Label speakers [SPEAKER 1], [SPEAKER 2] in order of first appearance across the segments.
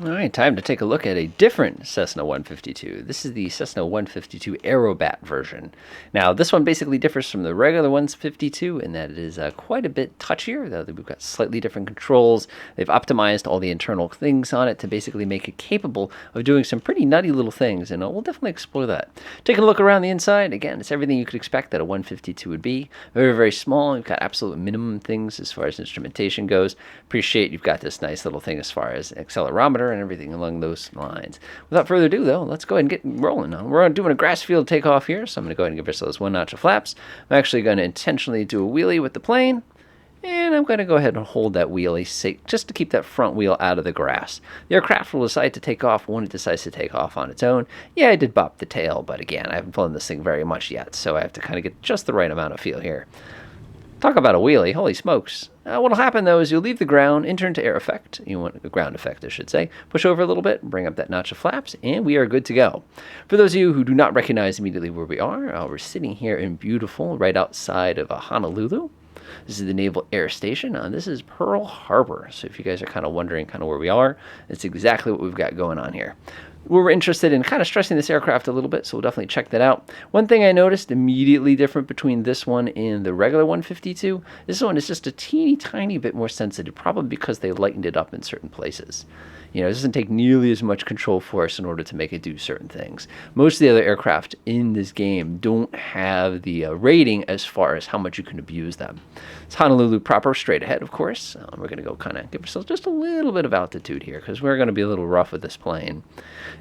[SPEAKER 1] All right, time to take a look at a different Cessna 152. This is the Cessna 152 Aerobat version. Now, this one basically differs from the regular 152 in that it is quite a bit touchier. Though we've got slightly different controls. They've optimized all the internal things on it to basically make it capable of doing some pretty nutty little things, and we'll definitely explore that. Taking a look around the inside, again, it's everything you could expect that a 152 would be. Very, very small. You've got absolute minimum things as far as instrumentation goes. Appreciate you've got this nice little thing as far as accelerometer and everything along those lines. Without further ado, though, let's go ahead and get rolling. Now, we're doing a grass field takeoff here, so I'm going to go ahead and give ourselves one notch of flaps. I'm actually going to intentionally do a wheelie with the plane, and I'm going to go ahead and hold that wheelie just to keep that front wheel out of the grass. The aircraft will decide to take off when it decides to take off on its own. Yeah, I did bop the tail, but again, I haven't flown this thing very much yet, so I have to kind of get just the right amount of feel here. Talk about a wheelie, holy smokes. What'll happen though is you'll leave the ground, enter into air effect, you want the ground effect I should say, push over a little bit, bring up that notch of flaps, and we are good to go. For those of you who do not recognize immediately where we are, we're sitting here in beautiful, right outside of Honolulu. This is the Naval Air Station, and this is Pearl Harbor. So if you guys are kind of wondering kind of where we are, it's exactly what we've got going on here. We're interested in kind of stressing this aircraft a little bit, so we'll definitely check that out. One thing I noticed immediately different between this one and the regular 152, this one is just a teeny tiny bit more sensitive, probably because they lightened it up in certain places. You know, it doesn't take nearly as much control force in order to make it do certain things. Most of the other aircraft in this game don't have the rating as far as how much you can abuse them. It's Honolulu proper, straight ahead, of course. We're going to go kind of give ourselves just a little bit of altitude here because we're going to be a little rough with this plane.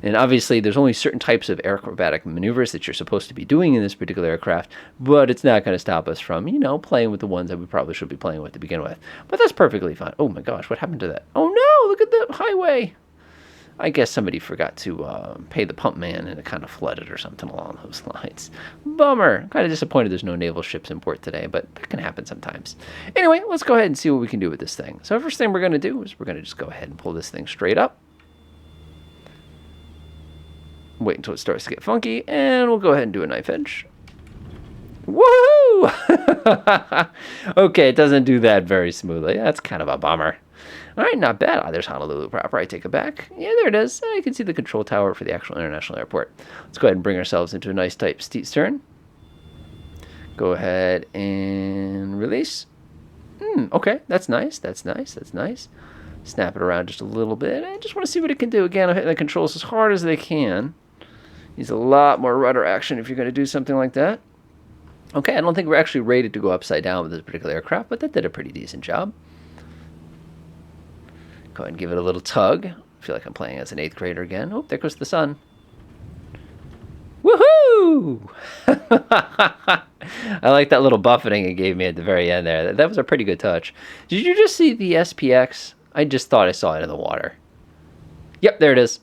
[SPEAKER 1] And obviously, there's only certain types of aerobatic maneuvers that you're supposed to be doing in this particular aircraft, but it's not going to stop us from, playing with the ones that we probably should be playing with to begin with. But that's perfectly fine. Oh my gosh, what happened to that? Oh no, look at the highway. I guess somebody forgot to pay the pump man and it kind of flooded or something along those lines. Bummer. Kind of disappointed there's no naval ships in port today, but that can happen sometimes. Anyway, let's go ahead and see what we can do with this thing. So first thing we're going to do is we're going to just go ahead and pull this thing straight up. Wait until it starts to get funky, and we'll go ahead and do a knife edge. Woohoo! Okay, it doesn't do that very smoothly. That's kind of a bummer. All right, not bad. There's Honolulu proper. I take it back. Yeah, there it is. You can see the control tower for the actual international airport. Let's go ahead and bring ourselves into a nice tight steep turn. Go ahead and release. Okay, that's nice. That's nice. That's nice. Snap it around just a little bit. I just want to see what it can do. Again, I'm hitting the controls as hard as they can. Needs a lot more rudder action if you're going to do something like that. Okay, I don't think we're actually rated to go upside down with this particular aircraft, but that did a pretty decent job. Go ahead and give it a little tug. I feel like I'm playing as an 8th grader again. Oh, there goes the sun. Woohoo! I like that little buffeting it gave me at the very end there. That was a pretty good touch. Did you just see the SPX? I just thought I saw it in the water. Yep, there it is.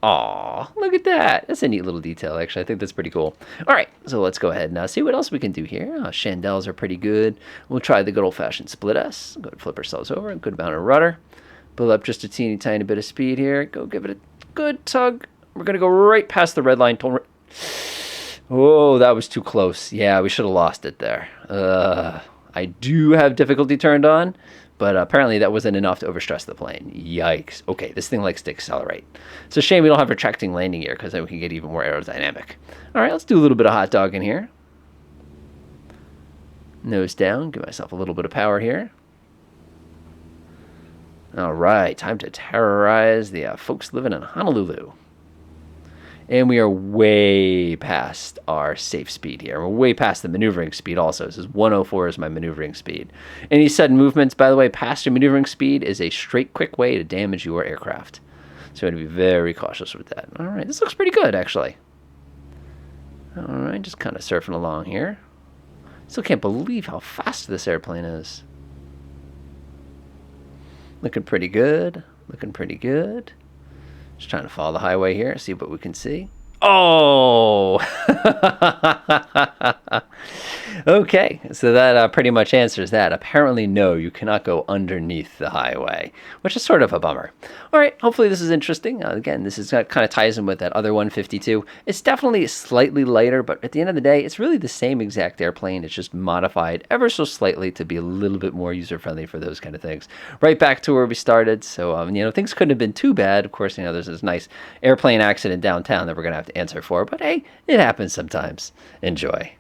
[SPEAKER 1] Aw, look at that. That's a neat little detail, actually. I think that's pretty cool. All right, so let's go ahead and now see what else we can do here. Chandelles are pretty good. We'll try the good old-fashioned split S. Go ahead and flip ourselves over. A good amount of rudder. Build up just a teeny tiny bit of speed here. Go give it a good tug. We're going to go right past the red line. Oh, that was too close. Yeah, we should have lost it there. I do have difficulty turned on, but apparently that wasn't enough to overstress the plane. Yikes. Okay, this thing likes to accelerate. It's a shame we don't have retracting landing gear because then we can get even more aerodynamic. All right, let's do a little bit of hot dog in here. Nose down. Give myself a little bit of power here. All right, time to terrorize the folks living in Honolulu. And we are way past our safe speed here. We're way past the maneuvering speed also. This is 104 is my maneuvering speed. Any sudden movements, by the way, past your maneuvering speed is a straight, quick way to damage your aircraft. So you want to be very cautious with that. All right, this looks pretty good, actually. All right, just kind of surfing along here. Still can't believe how fast this airplane is. Looking pretty good. Looking pretty good. Just trying to follow the highway here, see what we can see. Oh! Okay, so that pretty much answers that. Apparently, no, you cannot go underneath the highway, which is sort of a bummer. All right, hopefully this is interesting. Again, this is kind of ties in with that other 152. It's definitely slightly lighter, but at the end of the day, it's really the same exact airplane. It's just modified ever so slightly to be a little bit more user-friendly for those kind of things. Right back to where we started, so things couldn't have been too bad. Of course, there's this nice airplane accident downtown that we're going to have to answer for, but hey, it happens sometimes. Enjoy.